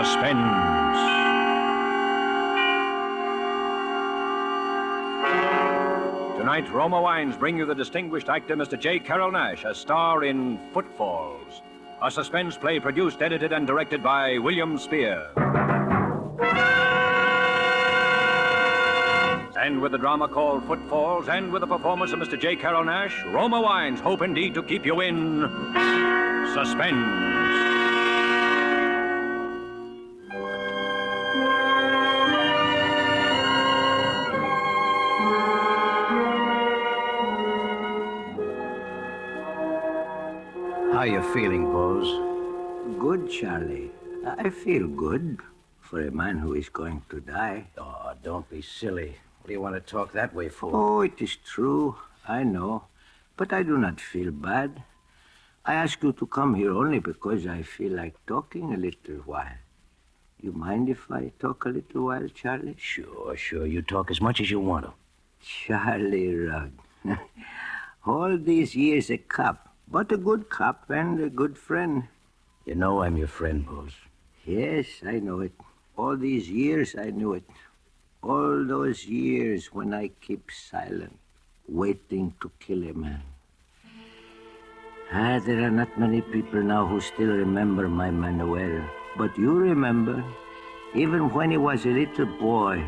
Suspense. Tonight, Roma Wines bring you the distinguished actor Mr. J. Carroll Nash, a star in Footfalls, a suspense play produced, edited, and directed by William Spear. And with the drama called Footfalls, and with the performance of Mr. J. Carroll Nash, Roma Wines hope indeed to keep you in suspense. How you feeling, Bose? Good, Charlie. I feel good for a man who is going to die. Oh, don't be silly. What do you want to talk that way for? Oh, it is true. I know. But I do not feel bad. I ask you to come here only because I feel like talking a little while. You mind if I talk a little while, Charlie? Sure. You talk as much as you want to. Charlie Rugg. All these years a cop, but a good cop and a good friend. You know I'm your friend, Bose. Yes, I know it. All these years I knew it. All those years when I keep silent, waiting to kill a man. There are not many people now who still remember my Manuel. But you remember, even when he was a little boy.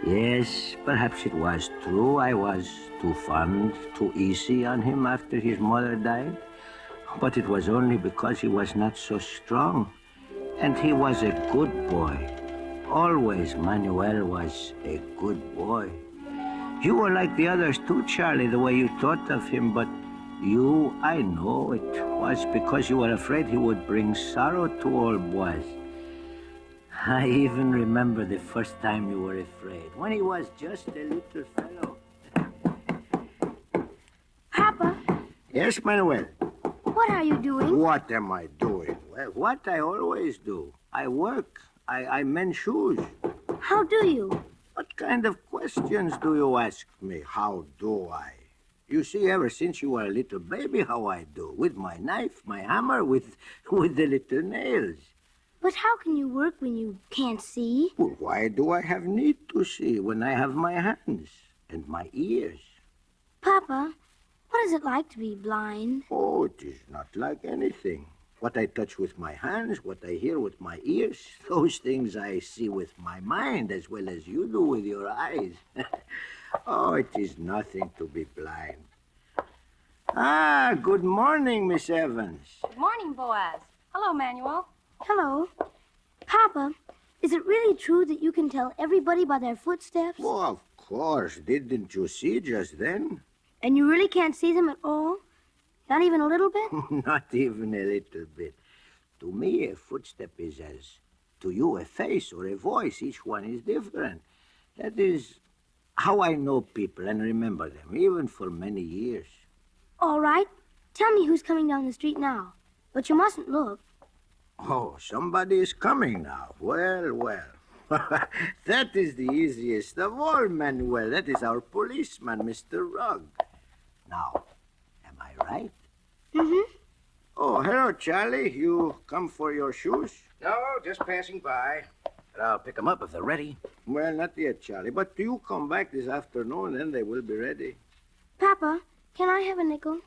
Yes, perhaps it was true. I was too fond, too easy on him after his mother died. But it was only because he was not so strong. And he was a good boy. Always Manuel was a good boy. You were like the others too, Charlie, the way you thought of him, but you, I know it was because you were afraid he would bring sorrow to all boys. I even remember the first time you were afraid, when he was just a little fellow. Papa, Yes, Manuel? what are you doing? What am I doing? Well, what I always do. I work. I mend shoes. How do you? What kind of questions do you ask me? How do I? You see, ever since you were a little baby, how I do. With my knife, my hammer, with the little nails. But how can you work when you can't see? Well, why do I have need to see when I have my hands and my ears? Papa, what is it like to be blind? Oh, it is not like anything. What I touch with my hands, what I hear with my ears, those things I see with my mind as well as you do with your eyes. Oh, it is nothing to be blind. Good morning, Miss Evans. Good morning, Boaz. Hello, Manuel. Hello. Papa, is it really true that you can tell everybody by their footsteps? Oh, of course. Didn't you see just then? And you really can't see them at all? Not even a little bit? Not even a little bit. To me, a footstep is as to you a face or a voice. Each one is different. That is how I know people and remember them, even for many years. All right. Tell me who's coming down the street now. But you mustn't look. Oh, somebody is coming now. Well. That is the easiest of all, Manuel. That is our policeman, Mr. Rugg. Now, am I right? Mm-hmm. Oh, hello, Charlie. You come for your shoes? No, just passing by. But I'll pick them up if they're ready. Well, not yet, Charlie. But you come back this afternoon, then they will be ready. Papa, can I have a nickel?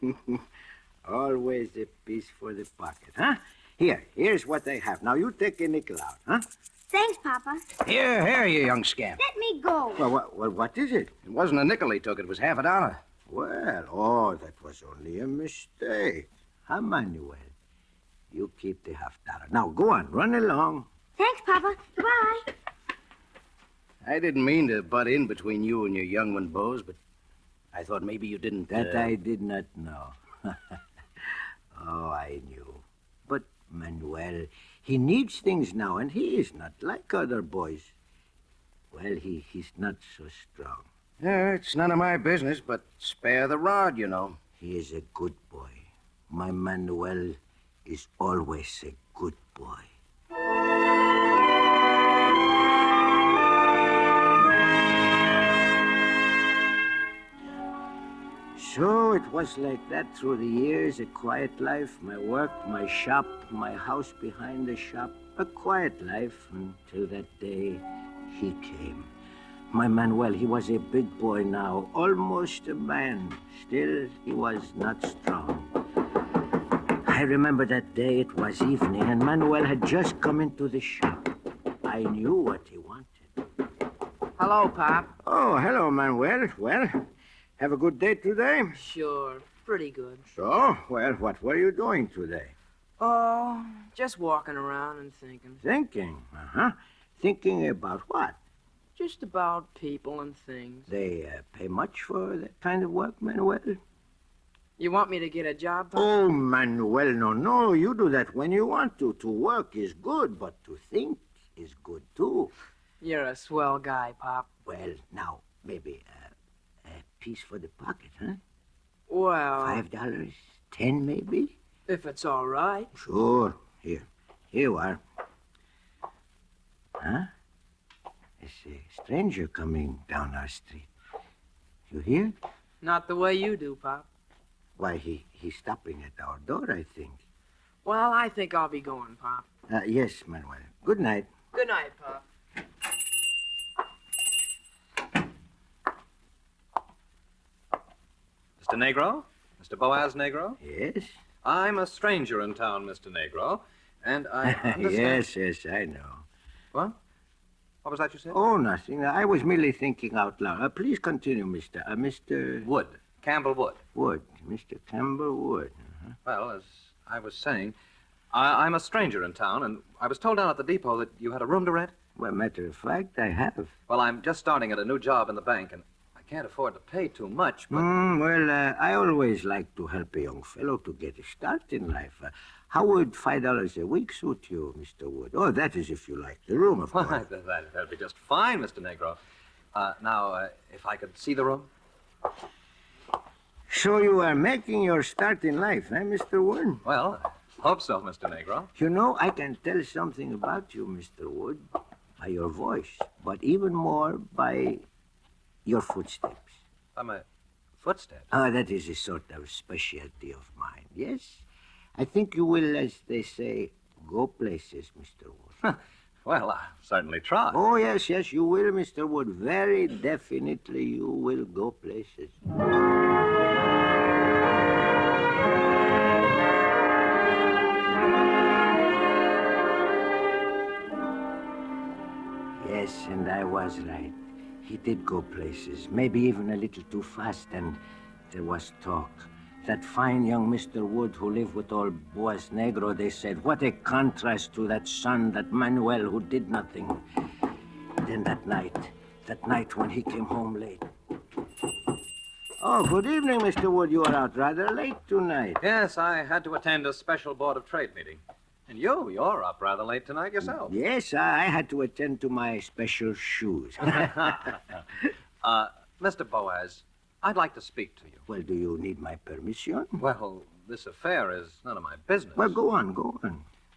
Always a piece for the pocket, huh? Here's what I have. Now, you take a nickel out, huh? Thanks, Papa. Here, you young scamp. Let me go. Well, what is it? It wasn't a nickel he took. It was $50. Well, that was only a mistake. Huh, Manuel? You keep the $50. Now, go on. Run along. Thanks, Papa. Goodbye. I didn't mean to butt in between you and your young one, Bose, but I thought maybe you didn't... That I did not know. Oh, I knew. But Manuel, he needs things now, and he is not like other boys. Well, he's not so strong. Yeah, it's none of my business, but spare the rod, you know. He is a good boy. My Manuel is always a good boy. So it was like that through the years, a quiet life, my work, my shop, my house behind the shop, a quiet life until that day he came. My Manuel, he was a big boy now, almost a man. Still, he was not strong. I remember that day, it was evening, and Manuel had just come into the shop. I knew what he wanted. Hello, Pop. Oh, hello, Manuel. Well, have a good day today? Sure, pretty good. So, well, what were you doing today? Oh, just walking around and thinking. Thinking, Thinking about what? Just about people and things. They pay much for that kind of work, Manuel? You want me to get a job, Pop? Oh, Manuel, no. You do that when you want to. To work is good, but to think is good, too. You're a swell guy, Pop. Well, now, maybe a piece for the pocket, huh? Well, $5, 10 maybe? if it's all right. Sure. Here you are. Huh? There's a stranger coming down our street. You hear? Not the way you do, Pop. Why, he's stopping at our door, I think. Well, I think I'll be going, Pop. Yes, Manuel. Good night. Good night, Pop. Mr. Negro? Mr. Boaz Negro? Yes? I'm a stranger in town, Mr. Negro, and I understand... Yes, I know. What? What was that you said? Oh, nothing. I was merely thinking out loud. Please continue, Mr. Wood. Campbell Wood. Wood. Mr. Campbell Wood. Well, as I was saying, I'm a stranger in town, and I was told down at the depot that you had a room to rent. Well, matter of fact, I have. Well, I'm just starting at a new job in the bank, and I can't afford to pay too much, but... I always like to help a young fellow to get a start in life. How would $5 a week suit you, Mr. Wood? Oh, that is if you like the room, of course. Well, that'd be just fine, Mr. Negro. Now, if I could see the room? So you are making your start in life, Mr. Wood? Well, I hope so, Mr. Negro. You know, I can tell something about you, Mr. Wood, by your voice, but even more by your footsteps. By my footsteps? Oh, that is a sort of specialty of mine, yes? I think you will, as they say, go places, Mr. Wood. Well, I'll certainly try. Oh, yes, you will, Mr. Wood. Very definitely you will go places. Yes, and I was right. He did go places, maybe even a little too fast, and there was talk. That fine young Mr. Wood who lived with old Boaz Negro, they said, what a contrast to that son, that Manuel, who did nothing. Then that night when he came home late. Oh, good evening, Mr. Wood. You are out rather late tonight. Yes, I had to attend a special Board of Trade meeting. And you're up rather late tonight yourself. Yes, I had to attend to my special shoes. Mr. Boaz, I'd like to speak to you. Well, do you need my permission? Well, this affair is none of my business. Well, go on.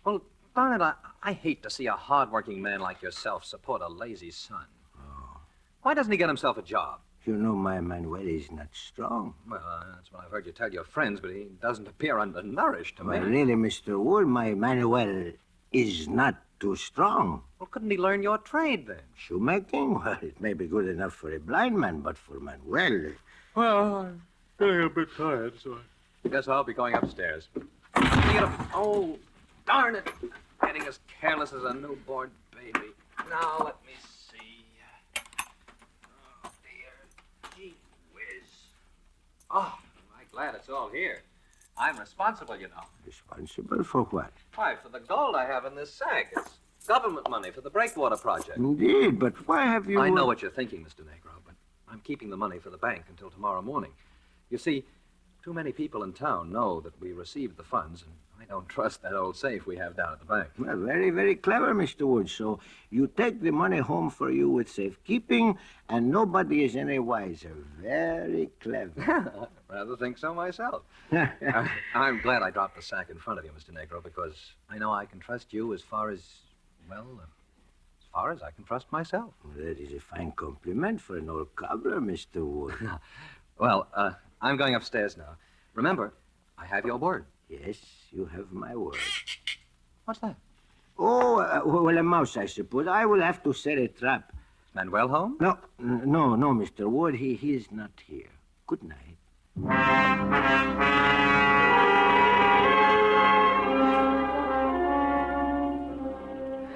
Well, darn it, I hate to see a hard-working man like yourself support a lazy son. Oh. Why doesn't he get himself a job? You know, my Manuel is not strong. Well, that's what I've heard you tell your friends, but he doesn't appear undernourished to me. Well, really, Mr. Wood, my Manuel is not too strong. Well, couldn't he learn your trade, then? Shoemaking? Well, it may be good enough for a blind man, but for Manuel... Well, I'm getting a bit tired, so I guess I'll be going upstairs. Oh, darn it! Getting as careless as a newborn baby. Now, let me see. Oh, dear. Gee whiz. Oh, I'm glad it's all here. I'm responsible, you know. Responsible for what? Why, for the gold I have in this sack. It's government money for the breakwater project. Indeed, but why have you... I know what you're thinking, Mr. Negro, but I'm keeping the money for the bank until tomorrow morning. You see, too many people in town know that we received the funds, and I don't trust that old safe we have down at the bank. Well, very, very clever, Mr. Wood. So you take the money home for you with safekeeping, and nobody is any wiser. Very clever. I rather think so myself. I'm glad I dropped the sack in front of you, Mr. Negro, because I know I can trust you as far as I can trust myself. Well, that is a fine compliment for an old cobbler, Mr. Wood. Well, I'm going upstairs now. Remember, I have your word. Yes, you have my word. What's that? Oh, well, a mouse, I suppose. I will have to set a trap. Is Manuel home? No, Mr. Ward. He is not here. Good night.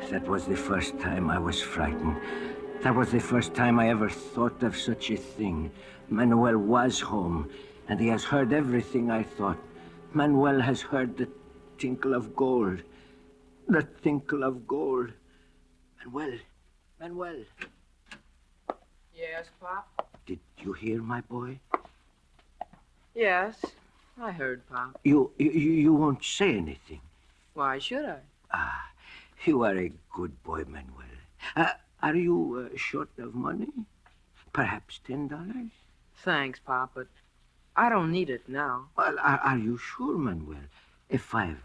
That was the first time I was frightened. That was the first time I ever thought of such a thing. Manuel was home, and he has heard everything I thought. Manuel has heard the tinkle of gold. The tinkle of gold. Manuel. Yes, Pop? Did you hear, my boy? Yes, I heard, Pop. You won't say anything. Why should I? You are a good boy, Manuel. Are you short of money? Perhaps $10? Thanks, Pop, but I don't need it now. Well, are you sure, Manuel? A $5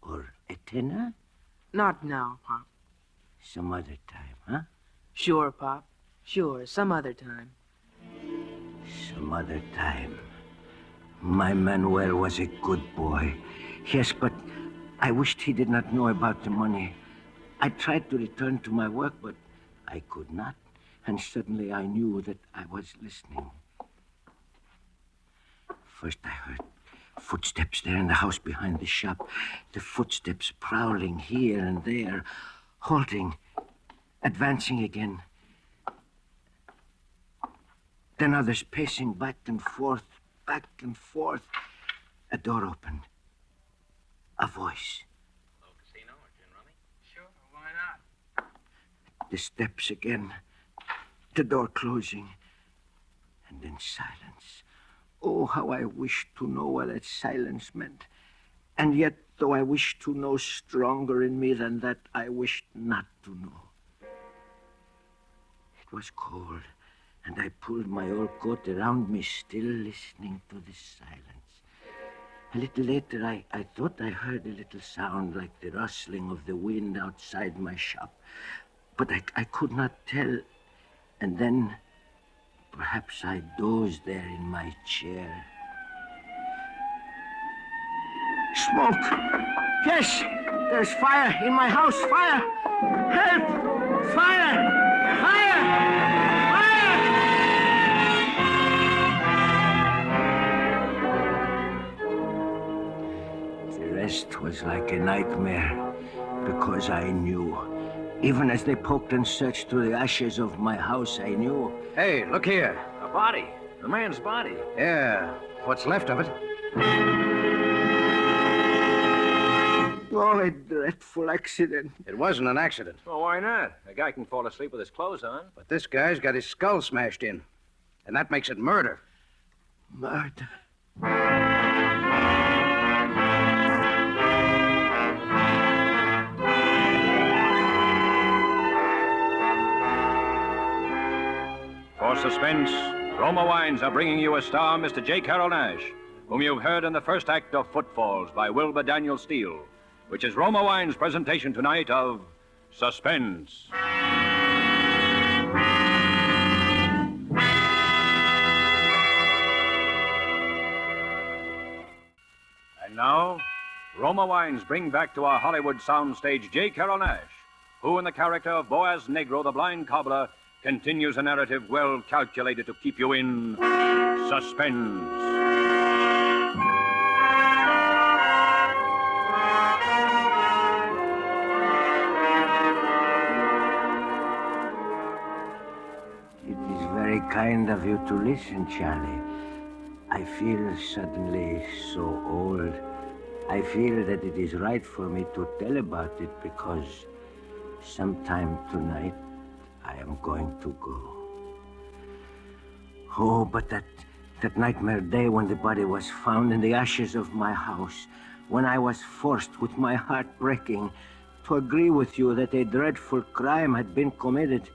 or a $10? Not now, Pop. Some other time, huh? Sure, Pop. Sure, some other time. Some other time. My Manuel was a good boy. Yes, but I wished he did not know about the money. I tried to return to my work, but I could not. And suddenly I knew that I was listening. First I heard footsteps there in the house behind the shop. The footsteps prowling here and there, halting, advancing again. Then others pacing back and forth, back and forth. A door opened. A voice. Hello, casino or gin rummy? Sure, why not? The steps again. The door closing. And then silence. Oh, how I wished to know what that silence meant. And yet, though I wished to know stronger in me than that, I wished not to know. It was cold, and I pulled my old coat around me, still listening to the silence. A little later, I thought I heard a little sound like the rustling of the wind outside my shop. But I could not tell. And then, perhaps I dozed there in my chair. Smoke! Yes! There's fire in my house! Fire! Help! Fire! Fire! Fire! The rest was like a nightmare, because I knew. Even as they poked and searched through the ashes of my house, I knew. Hey, look here. A body. A man's body. Yeah, what's left of it. Oh, a dreadful accident. It wasn't an accident. Well, why not? A guy can fall asleep with his clothes on. But this guy's got his skull smashed in. And that makes it murder. Murder. For Suspense, Roma Wines are bringing you a star, Mr. J. Carroll Nash, whom you've heard in the first act of Footfalls by Wilbur Daniel Steele, which is Roma Wines' presentation tonight of Suspense. And now, Roma Wines bring back to our Hollywood soundstage J. Carroll Nash, who, in the character of Boaz Negro, the blind cobbler, continues a narrative well calculated to keep you in suspense. It is very kind of you to listen, Charlie. I feel suddenly so old. I feel that it is right for me to tell about it because sometime tonight I am going to go. Oh, but that nightmare day when the body was found in the ashes of my house, when I was forced, with my heart breaking, to agree with you that a dreadful crime had been committed.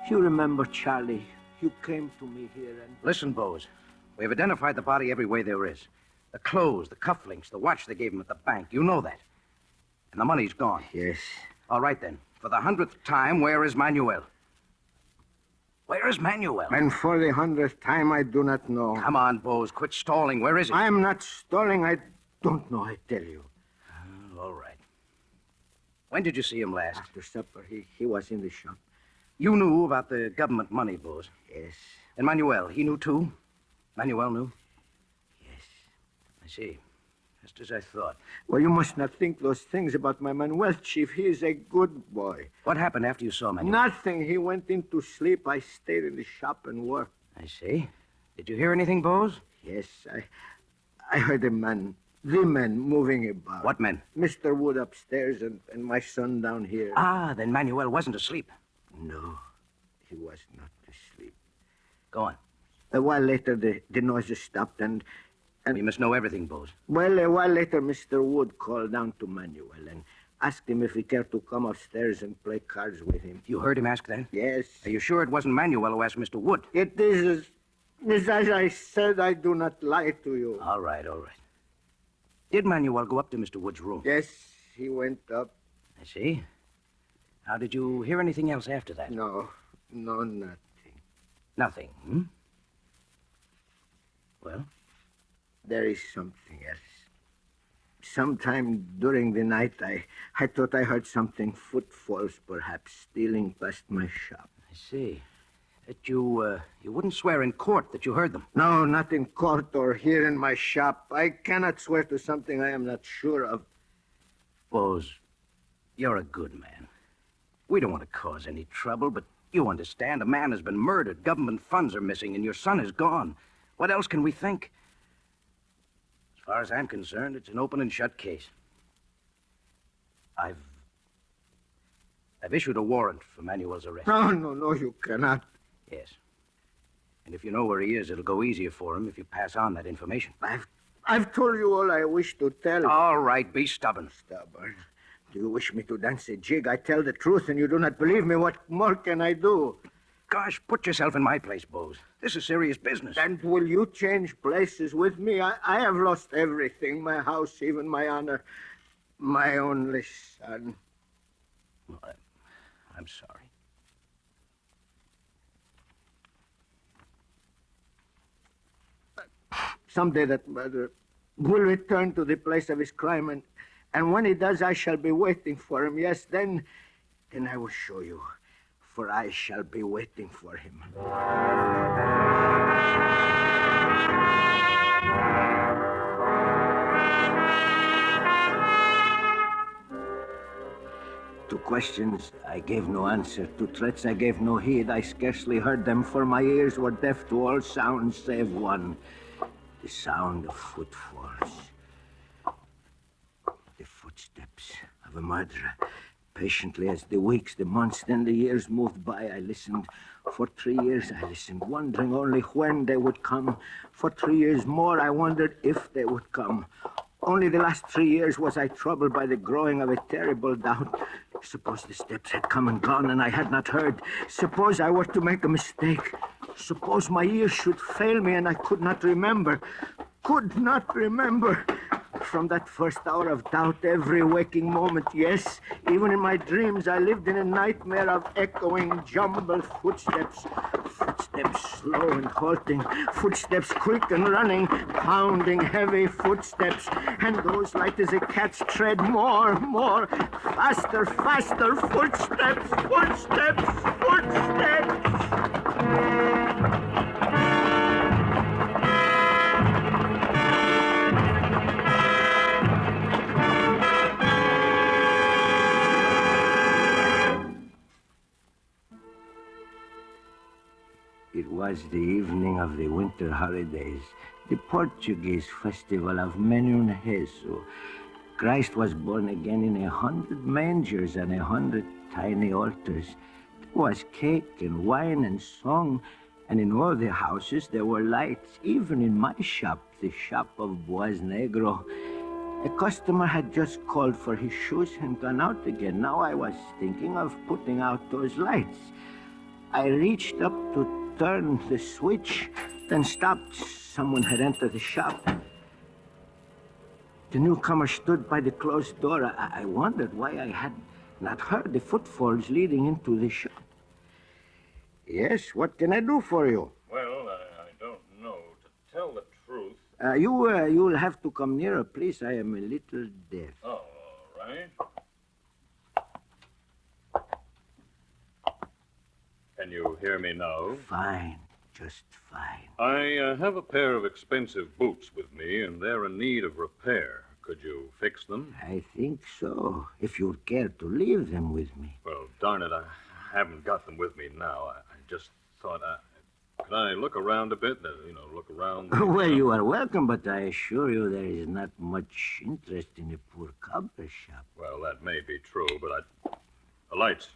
You remember, Charlie, you came to me here and... Listen, Bose. We've identified the body every way there is. The clothes, the cufflinks, the watch they gave him at the bank. You know that. And the money's gone. Yes. All right, then. For the 100th time, where is Manuel? Where is Manuel? And for the 100th time, I do not know. Come on, Bose. Quit stalling. Where is he? I am not stalling. I don't know, I tell you. All right. When did you see him last? After supper, he was in the shop. You knew about the government money, Bose. Yes, And Manuel, he knew too? Manuel knew? yes. I see. Just as I thought. Well, you must not think those things about my Manuel, Chief. He is a good boy. What happened after you saw Manuel? Nothing. He went into sleep. I stayed in the shop and worked. I see. Did you hear anything, Bose? Yes, I heard the men moving about. What men? Mr. Wood upstairs and my son down here. Ah, then Manuel wasn't asleep. No, he was not asleep. Go on. A while later, the noises stopped, and We must know everything, Bose. well, a while later, Mr. Wood called down to Manuel and asked him if he cared to come upstairs and play cards with him. You heard him ask that? Yes. Are you sure it wasn't Manuel who asked Mr. Wood? It is as I said. I do not lie to you. All right, all right. Did Manuel go up to Mr. Wood's room? Yes, he went up. I see. How did you hear anything else after that? No, nothing. Nothing, hmm? Well? There is something else. Sometime during the night, I thought I heard something, footfalls perhaps, stealing past my shop. I see. That you wouldn't swear in court that you heard them. No, not in court or here in my shop. I cannot swear to something I am not sure of. Bose, you're a good man. We don't want to cause any trouble, but you understand a man has been murdered, government funds are missing, and your son is gone. What else can we think? As far as I'm concerned, it's an open and shut case. I've issued a warrant for Manuel's arrest. No, you cannot. Yes. And if you know where he is, it'll go easier for him if you pass on that information. I've told you all I wish to tell. All right, be stubborn. Stubborn. Do you wish me to dance a jig? I tell the truth and you do not believe me. What more can I do? Gosh, put yourself in my place, Bose. This is serious business. And will you change places with me? I have lost everything. My house, even my honor. My only son. Well, I'm sorry. Someday that murderer will return to the place of his crime, and when he does, I shall be waiting for him. Yes, then I will show you, for I shall be waiting for him. To questions, I gave no answer. To threats, I gave no heed. I scarcely heard them, for my ears were deaf to all sounds save one. The sound of footfalls. The footsteps of a murderer. Patiently as the weeks, the months, then the years moved by, I listened. For 3 years I listened, wondering only when they would come. For 3 years more I wondered if they would come. Only the last 3 years was I troubled by the growing of a terrible doubt. Suppose the steps had come and gone and I had not heard. Suppose I were to make a mistake. Suppose my ears should fail me and I could not remember. Could not remember. From that first hour of doubt, every waking moment, yes, even in my dreams, I lived in a nightmare of echoing, jumbled footsteps. Footsteps slow and halting, footsteps quick and running, pounding heavy footsteps, and those light as a cat's tread, more, faster, footsteps, footsteps. It was the evening of the winter holidays, the Portuguese festival of Menunheso. Christ was born again in 100 mangers and 100 tiny altars. There was cake and wine and song, and in all the houses there were lights, even in my shop, the shop of Boaz Negro. A customer had just called for his shoes and gone out again. Now I was thinking of putting out those lights. I reached up to turn the switch, then stopped. Someone had entered the shop. The newcomer stood by the closed door. I wondered why I had not heard the footfalls leading into the shop. Yes, what can I do for you? Well, I don't know. To tell the truth. You'll have to come nearer, please. I am a little deaf. Oh, all right. Can you hear me now? Fine, just fine. I have a pair of expensive boots with me, and they're in need of repair. Could you fix them? I think so, if you'd care to leave them with me. Well, darn it, I haven't got them with me now. I just thought could I look around a bit? Look around. Well, you are welcome, but I assure you there is not much interest in a poor cobbler shop. Well, that may be true, but the lights.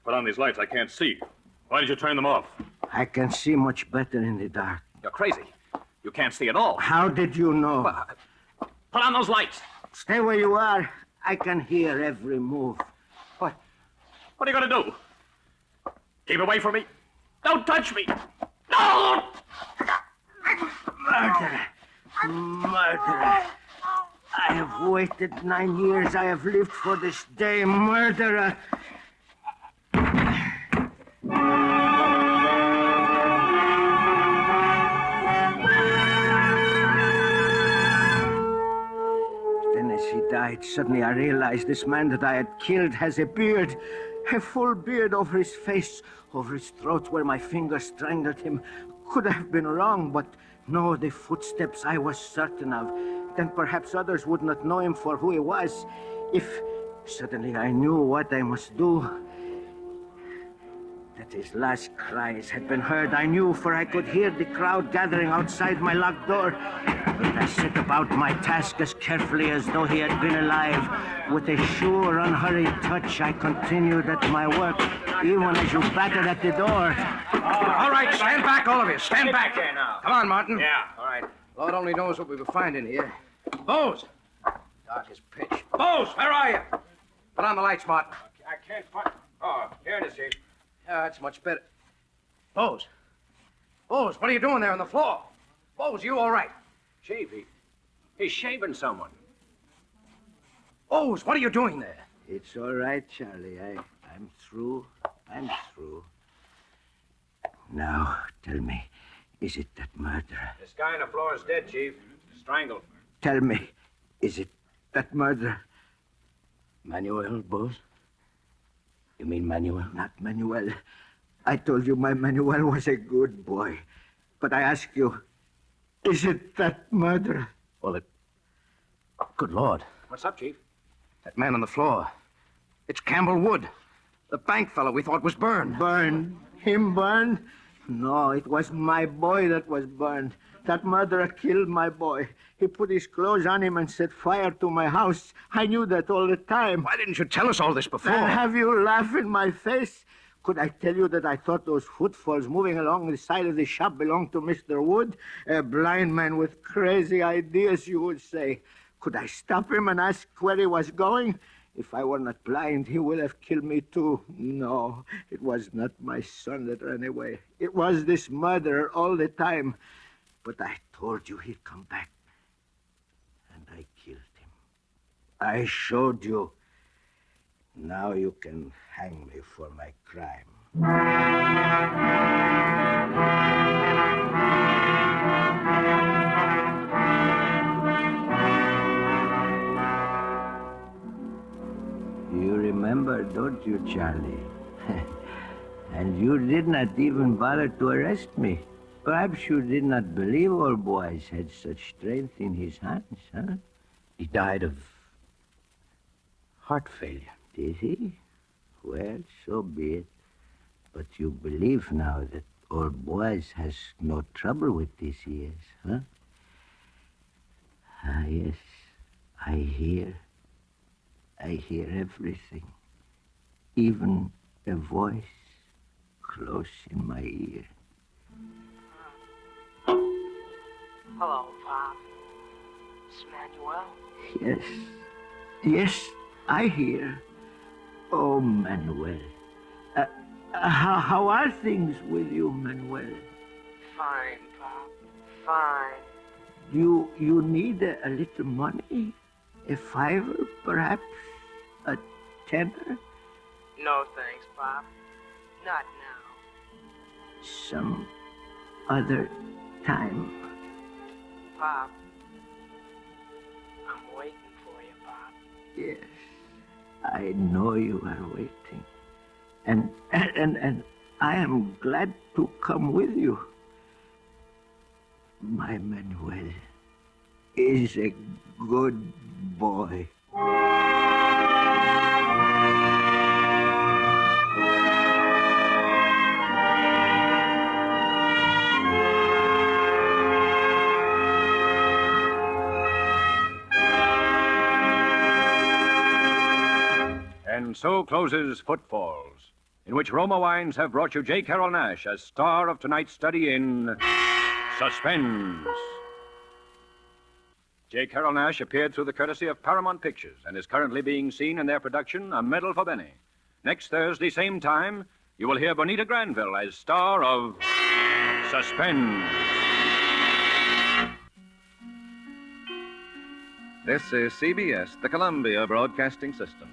Put on these lights. I can't see. Why did you turn them off? I can see much better in the dark. You're crazy. You can't see at all. How did you know? Well, put on those lights. Stay where you are. I can hear every move. What are you going to do? Keep away from me. Don't touch me. No! Murderer! Murderer! I have waited 9 years. I have lived for this day. Murderer! Then as he died, suddenly I realized this man that I had killed has a beard. A full beard over his face, over his throat where my fingers strangled him. Could have been wrong, but no, the footsteps I was certain of. Then perhaps others would not know him for who he was. If suddenly I knew what I must do. That his last cries had been heard, I knew, for I could hear the crowd gathering outside my locked door. But I set about my task as carefully as though he had been alive. With a sure, unhurried touch, I continued at my work, even as you battered at the door. All right, stand back, all of you. Stand back. there now. Come on, Martin. Yeah, all right. Lord only knows what we will find in here. Bose! Dark as pitch. Bose, where are you? Put on the lights, Martin. I can't find... Oh, here it is, Chief. Yeah, that's much better. Bose! Bose, what are you doing there on the floor? Bose, you all right? Chief, he's shaving someone. Bose, what are you doing there? It's all right, Charlie. I'm through. I'm through. Now, tell me, is it that murderer? This guy on the floor is dead, Chief. Strangled. Tell me, is it that murderer? Manuel, Bose? You mean Manuel, not Manuel? I told you my Manuel was a good boy. But I ask you, is it that murderer? Well, good Lord. What's up, Chief? That man on the floor. It's Campbell Wood. The bank fellow we thought was burned. Burned? Him burned? No, it was my boy that was burned. That murderer killed my boy. He put his clothes on him and set fire to my house. I knew that all the time. Why didn't you tell us all this before? And have you laugh in my face? Could I tell you that I thought those footfalls moving along the side of the shop belonged to Mr. Wood? A blind man with crazy ideas, you would say. Could I stop him and ask where he was going? If I were not blind, he would have killed me too. No, it was not my son that ran away. It was this murderer all the time. But I told you he'd come back. And I killed him. I showed you. Now you can hang me for my crime. You remember, don't you, Charlie? And you did not even bother to arrest me. Perhaps you did not believe old boys had such strength in his hands, huh? He died of heart failure. Did he? Well, so be it. But you believe now that old Boaz has no trouble with these ears, huh? Ah, yes, I hear. I hear everything. Even a voice close in my ear. Hello, Pop. It's Manuel. Yes, yes, I hear. Oh, Manuel. How are things with you, Manuel? Fine, Pop. Fine. You need a little money? A $5, perhaps? A $10? No thanks, Pop. Not now. Some other time. Pop. I'm waiting for you, Pop. Yes, I know you are waiting. And I am glad to come with you. My Manuel is a good boy. And so closes Footfalls, in which Roma Wines have brought you J. Carroll Nash as star of tonight's study in Suspense. J. Carroll Nash appeared through the courtesy of Paramount Pictures and is currently being seen in their production, A Medal for Benny. Next Thursday, same time, you will hear Bonita Granville as star of Suspense. This is CBS, the Columbia Broadcasting System.